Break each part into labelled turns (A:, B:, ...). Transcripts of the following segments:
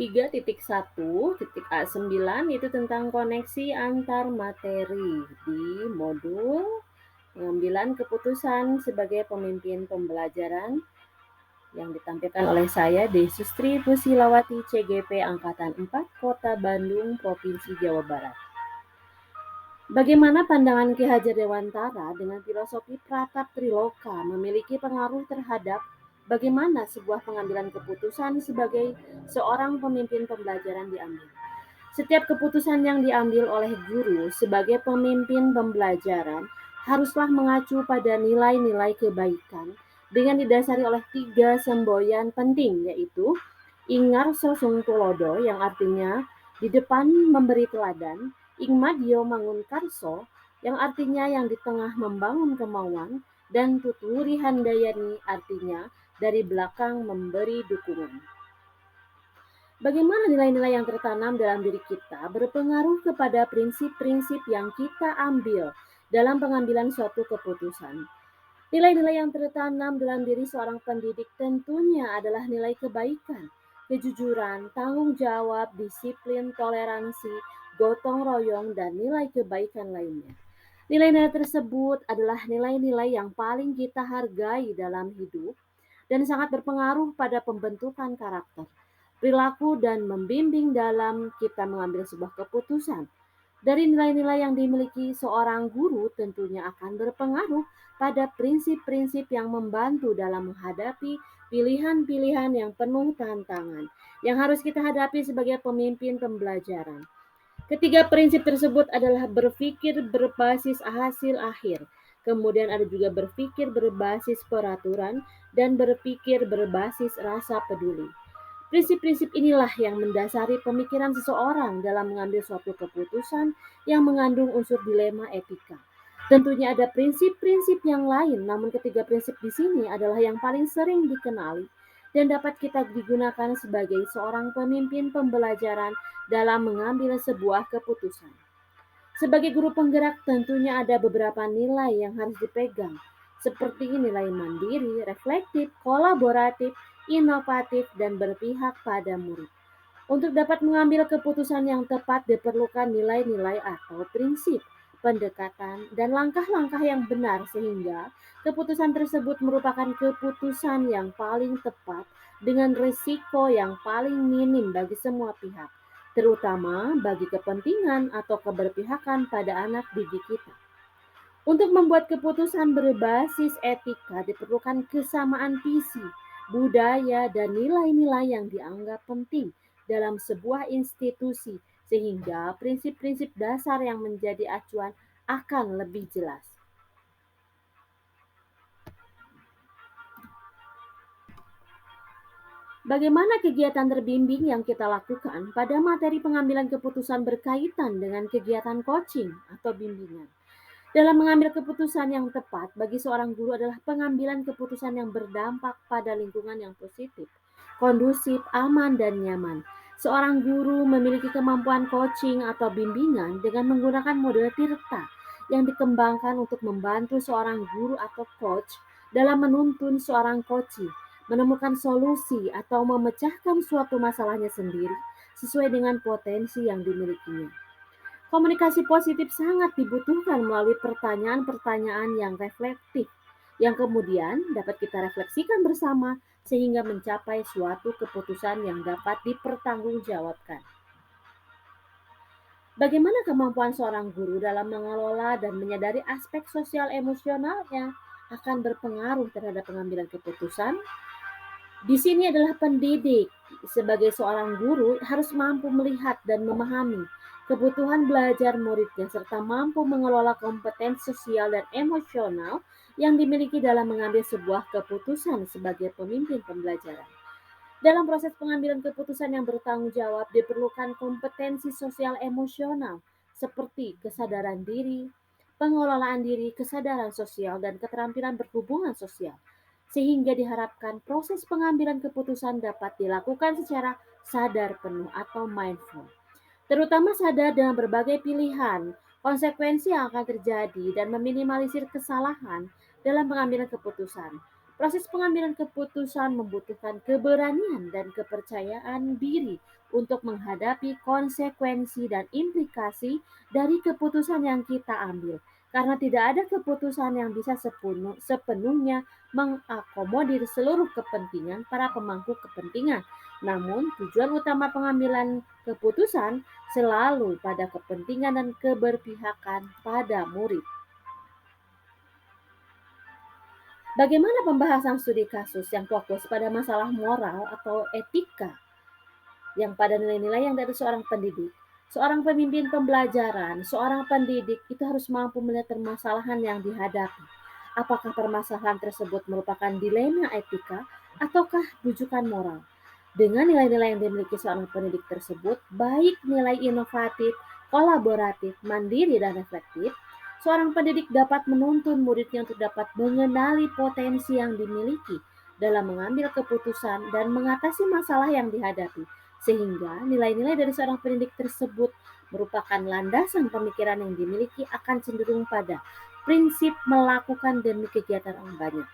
A: 3.1.A9 itu tentang koneksi antar materi di modul pengambilan keputusan sebagai pemimpin pembelajaran yang ditampilkan oleh saya Desustri Pusilawati CGP Angkatan 4 Kota Bandung Provinsi Jawa Barat. Bagaimana pandangan Ki Hajar Dewantara dengan filosofi Pratap Triloka memiliki pengaruh terhadap bagaimana sebuah pengambilan keputusan sebagai seorang pemimpin pembelajaran diambil? Setiap keputusan yang diambil oleh guru sebagai pemimpin pembelajaran haruslah mengacu pada nilai-nilai kebaikan dengan didasari oleh 3 semboyan penting, yaitu Ingarso Sung Tulodo yang artinya di depan memberi teladan, Ingmadio Mangun Karso yang artinya yang di tengah membangun kemauan, dan Tuturi Handayani artinya dari belakang memberi dukungan. Bagaimana nilai-nilai yang tertanam dalam diri kita berpengaruh kepada prinsip-prinsip yang kita ambil dalam pengambilan suatu keputusan. Nilai-nilai yang tertanam dalam diri seorang pendidik tentunya adalah nilai kebaikan, kejujuran, tanggung jawab, disiplin, toleransi, gotong royong, dan nilai kebaikan lainnya. Nilai-nilai tersebut adalah nilai-nilai yang paling kita hargai dalam hidup dan sangat berpengaruh pada pembentukan karakter, perilaku, dan membimbing dalam kita mengambil sebuah keputusan. Dari nilai-nilai yang dimiliki seorang guru tentunya akan berpengaruh pada prinsip-prinsip yang membantu dalam menghadapi pilihan-pilihan yang penuh tantangan yang harus kita hadapi sebagai pemimpin pembelajaran. Ketiga prinsip tersebut adalah berpikir berbasis hasil akhir, kemudian ada juga berpikir berbasis peraturan, dan berpikir berbasis rasa peduli. Prinsip-prinsip inilah yang mendasari pemikiran seseorang dalam mengambil suatu keputusan yang mengandung unsur dilema etika. Tentunya ada prinsip-prinsip yang lain, namun ketiga prinsip di sini adalah yang paling sering dikenali dan dapat kita digunakan sebagai seorang pemimpin pembelajaran dalam mengambil sebuah keputusan. Sebagai guru penggerak tentunya ada beberapa nilai yang harus dipegang, seperti nilai mandiri, reflektif, kolaboratif, inovatif, dan berpihak pada murid. Untuk dapat mengambil keputusan yang tepat diperlukan nilai-nilai atau prinsip, pendekatan, dan langkah-langkah yang benar sehingga keputusan tersebut merupakan keputusan yang paling tepat dengan risiko yang paling minim bagi semua pihak, terutama bagi kepentingan atau keberpihakan pada anak didik kita. Untuk membuat keputusan berbasis etika diperlukan kesamaan visi, budaya, dan nilai-nilai yang dianggap penting dalam sebuah institusi sehingga prinsip-prinsip dasar yang menjadi acuan akan lebih jelas. Bagaimana kegiatan terbimbing yang kita lakukan pada materi pengambilan keputusan berkaitan dengan kegiatan coaching atau bimbingan? Dalam mengambil keputusan yang tepat bagi seorang guru adalah pengambilan keputusan yang berdampak pada lingkungan yang positif, kondusif, aman, dan nyaman. Seorang guru memiliki kemampuan coaching atau bimbingan dengan menggunakan model Tirta yang dikembangkan untuk membantu seorang guru atau coach dalam menuntun seorang coachee menemukan solusi atau memecahkan suatu masalahnya sendiri sesuai dengan potensi yang dimilikinya. Komunikasi positif sangat dibutuhkan melalui pertanyaan-pertanyaan yang reflektif, yang kemudian dapat kita refleksikan bersama sehingga mencapai suatu keputusan yang dapat dipertanggungjawabkan. Bagaimana kemampuan seorang guru dalam mengelola dan menyadari aspek sosial emosionalnya akan berpengaruh terhadap pengambilan keputusan? Di sini adalah pendidik sebagai seorang guru harus mampu melihat dan memahami kebutuhan belajar muridnya serta mampu mengelola kompetensi sosial dan emosional yang dimiliki dalam mengambil sebuah keputusan sebagai pemimpin pembelajaran. Dalam proses pengambilan keputusan yang bertanggung jawab diperlukan kompetensi sosial emosional seperti kesadaran diri, pengelolaan diri, kesadaran sosial, dan keterampilan berhubungan sosial. Sehingga diharapkan proses pengambilan keputusan dapat dilakukan secara sadar penuh atau mindful. Terutama sadar dengan berbagai pilihan, konsekuensi yang akan terjadi dan meminimalisir kesalahan dalam pengambilan keputusan. Proses pengambilan keputusan membutuhkan keberanian dan kepercayaan diri untuk menghadapi konsekuensi dan implikasi dari keputusan yang kita ambil. Karena tidak ada keputusan yang bisa sepenuhnya mengakomodir seluruh kepentingan para pemangku kepentingan. Namun, tujuan utama pengambilan keputusan selalu pada kepentingan dan keberpihakan pada murid. Bagaimana pembahasan studi kasus yang fokus pada masalah moral atau etika yang pada nilai-nilai yang dari seorang pendidik? Seorang pemimpin pembelajaran, seorang pendidik itu harus mampu melihat permasalahan yang dihadapi. Apakah permasalahan tersebut merupakan dilema etika ataukah rujukan moral? Dengan nilai-nilai yang dimiliki seorang pendidik tersebut, baik nilai inovatif, kolaboratif, mandiri, dan reflektif, seorang pendidik dapat menuntun muridnya untuk dapat mengenali potensi yang dimiliki dalam mengambil keputusan dan mengatasi masalah yang dihadapi, sehingga nilai-nilai dari seorang pendidik tersebut merupakan landasan pemikiran yang dimiliki akan cenderung pada prinsip melakukan demi kegiatan orang banyak.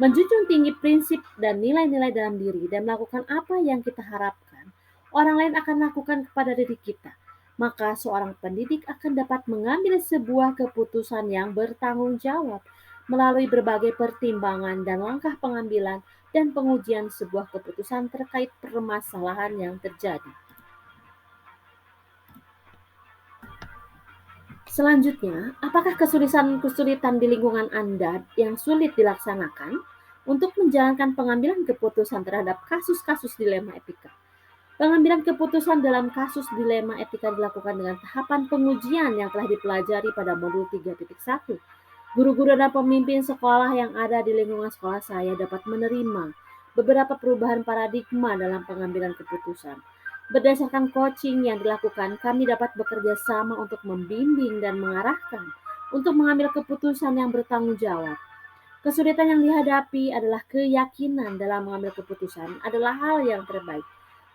A: Menjunjung tinggi prinsip dan nilai-nilai dalam diri dan melakukan apa yang kita harapkan, orang lain akan lakukan kepada diri kita. Maka seorang pendidik akan dapat mengambil sebuah keputusan yang bertanggung jawab melalui berbagai pertimbangan dan langkah pengambilan dan pengujian sebuah keputusan terkait permasalahan yang terjadi. Selanjutnya, apakah kesulitan di lingkungan Anda yang sulit dilaksanakan untuk menjalankan pengambilan keputusan terhadap kasus-kasus dilema etika? Pengambilan keputusan dalam kasus dilema etika dilakukan dengan tahapan pengujian yang telah dipelajari pada modul 3.1. Guru-guru dan pemimpin sekolah yang ada di lingkungan sekolah saya dapat menerima beberapa perubahan paradigma dalam pengambilan keputusan. Berdasarkan coaching yang dilakukan, kami dapat bekerja sama untuk membimbing dan mengarahkan untuk mengambil keputusan yang bertanggung jawab. Kesulitan yang dihadapi adalah keyakinan dalam mengambil keputusan adalah hal yang terbaik.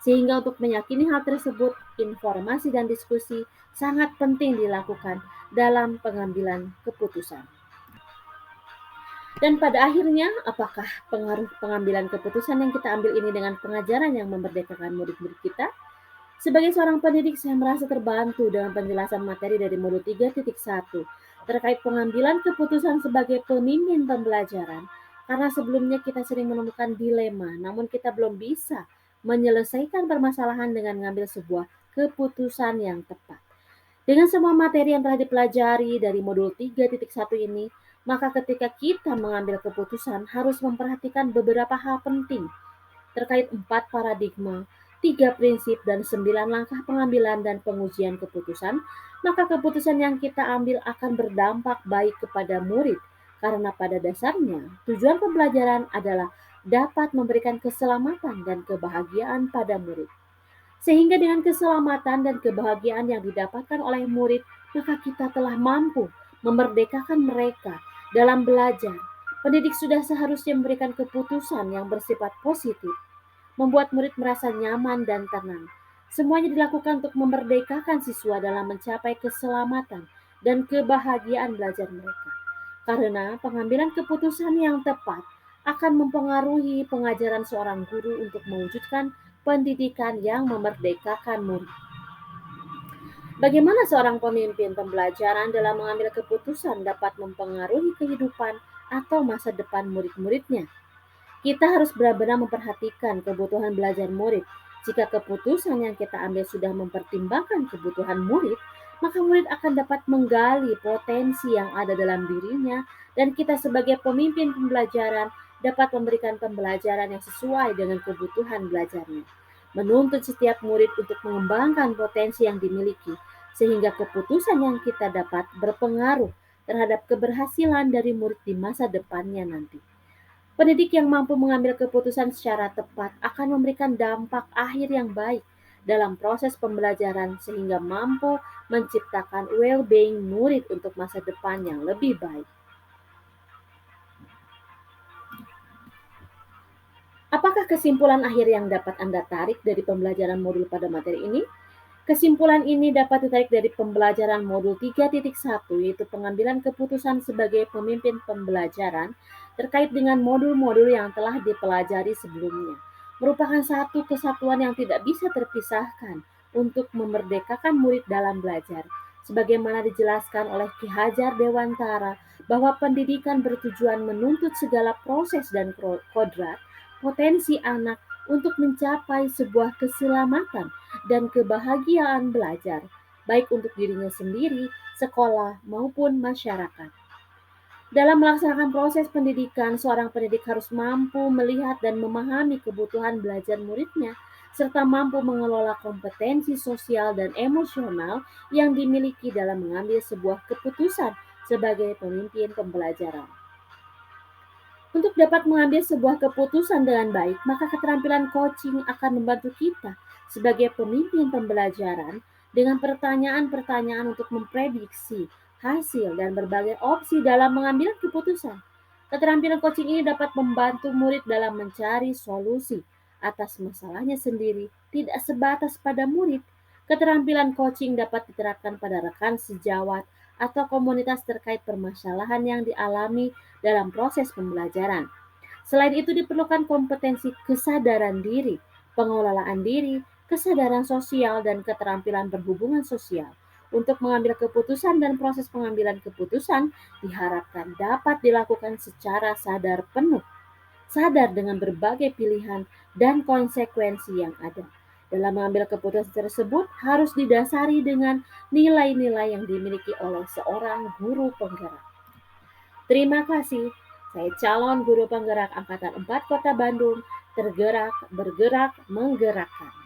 A: Sehingga untuk meyakini hal tersebut, informasi dan diskusi sangat penting dilakukan dalam pengambilan keputusan. Dan pada akhirnya, apakah pengaruh pengambilan keputusan yang kita ambil ini dengan pengajaran yang memerdekakan murid-murid kita? Sebagai seorang pendidik, saya merasa terbantu dengan penjelasan materi dari modul 3.1 terkait pengambilan keputusan sebagai pemimpin pembelajaran. Karena sebelumnya kita sering menemukan dilema, namun kita belum bisa menyelesaikan permasalahan dengan mengambil sebuah keputusan yang tepat. Dengan semua materi yang telah dipelajari dari modul 3.1 ini, maka ketika kita mengambil keputusan harus memperhatikan beberapa hal penting terkait 4 paradigma, 3 prinsip, dan 9 langkah pengambilan dan pengujian keputusan, maka keputusan yang kita ambil akan berdampak baik kepada murid, karena pada dasarnya tujuan pembelajaran adalah dapat memberikan keselamatan dan kebahagiaan pada murid. Sehingga dengan keselamatan dan kebahagiaan yang didapatkan oleh murid, maka kita telah mampu memerdekakan mereka dalam belajar. Pendidik sudah seharusnya memberikan keputusan yang bersifat positif, membuat murid merasa nyaman dan tenang. Semuanya dilakukan untuk memerdekakan siswa dalam mencapai keselamatan dan kebahagiaan belajar mereka. Karena pengambilan keputusan yang tepat akan mempengaruhi pengajaran seorang guru untuk mewujudkan pendidikan yang memerdekakan murid. Bagaimana seorang pemimpin pembelajaran dalam mengambil keputusan dapat mempengaruhi kehidupan atau masa depan murid-muridnya? Kita harus benar-benar memperhatikan kebutuhan belajar murid. Jika keputusan yang kita ambil sudah mempertimbangkan kebutuhan murid, maka murid akan dapat menggali potensi yang ada dalam dirinya dan kita sebagai pemimpin pembelajaran dapat memberikan pembelajaran yang sesuai dengan kebutuhan belajarnya. Menuntut setiap murid untuk mengembangkan potensi yang dimiliki, sehingga keputusan yang kita dapat berpengaruh terhadap keberhasilan dari murid di masa depannya nanti. Pendidik yang mampu mengambil keputusan secara tepat akan memberikan dampak akhir yang baik dalam proses pembelajaran sehingga mampu menciptakan well-being murid untuk masa depan yang lebih baik. Apakah kesimpulan akhir yang dapat Anda tarik dari pembelajaran modul pada materi ini? Kesimpulan ini dapat ditarik dari pembelajaran modul 3.1, yaitu pengambilan keputusan sebagai pemimpin pembelajaran terkait dengan modul-modul yang telah dipelajari sebelumnya. Merupakan satu kesatuan yang tidak bisa terpisahkan untuk memerdekakan murid dalam belajar. Sebagaimana dijelaskan oleh Ki Hajar Dewantara bahwa pendidikan bertujuan menuntut segala proses dan kodrat potensi anak untuk mencapai sebuah keselamatan dan kebahagiaan belajar, baik untuk dirinya sendiri, sekolah, maupun masyarakat. Dalam melaksanakan proses pendidikan, seorang pendidik harus mampu melihat dan memahami kebutuhan belajar muridnya, serta mampu mengelola kompetensi sosial dan emosional yang dimiliki dalam mengambil sebuah keputusan sebagai pemimpin pembelajaran. Untuk dapat mengambil sebuah keputusan dengan baik, maka keterampilan coaching akan membantu kita sebagai pemimpin pembelajaran dengan pertanyaan-pertanyaan untuk memprediksi hasil dan berbagai opsi dalam mengambil keputusan. Keterampilan coaching ini dapat membantu murid dalam mencari solusi atas masalahnya sendiri, tidak sebatas pada murid. Keterampilan coaching dapat diterapkan pada rekan sejawat atau komunitas terkait permasalahan yang dialami dalam proses pembelajaran. Selain itu diperlukan kompetensi kesadaran diri, pengelolaan diri, kesadaran sosial, dan keterampilan berhubungan sosial. Untuk mengambil keputusan dan proses pengambilan keputusan diharapkan dapat dilakukan secara sadar penuh, sadar dengan berbagai pilihan dan konsekuensi yang ada. Dalam mengambil keputusan tersebut harus didasari dengan nilai-nilai yang dimiliki oleh seorang guru penggerak. Terima kasih. Saya calon guru penggerak Angkatan 4 Kota Bandung, tergerak, bergerak, menggerakkan.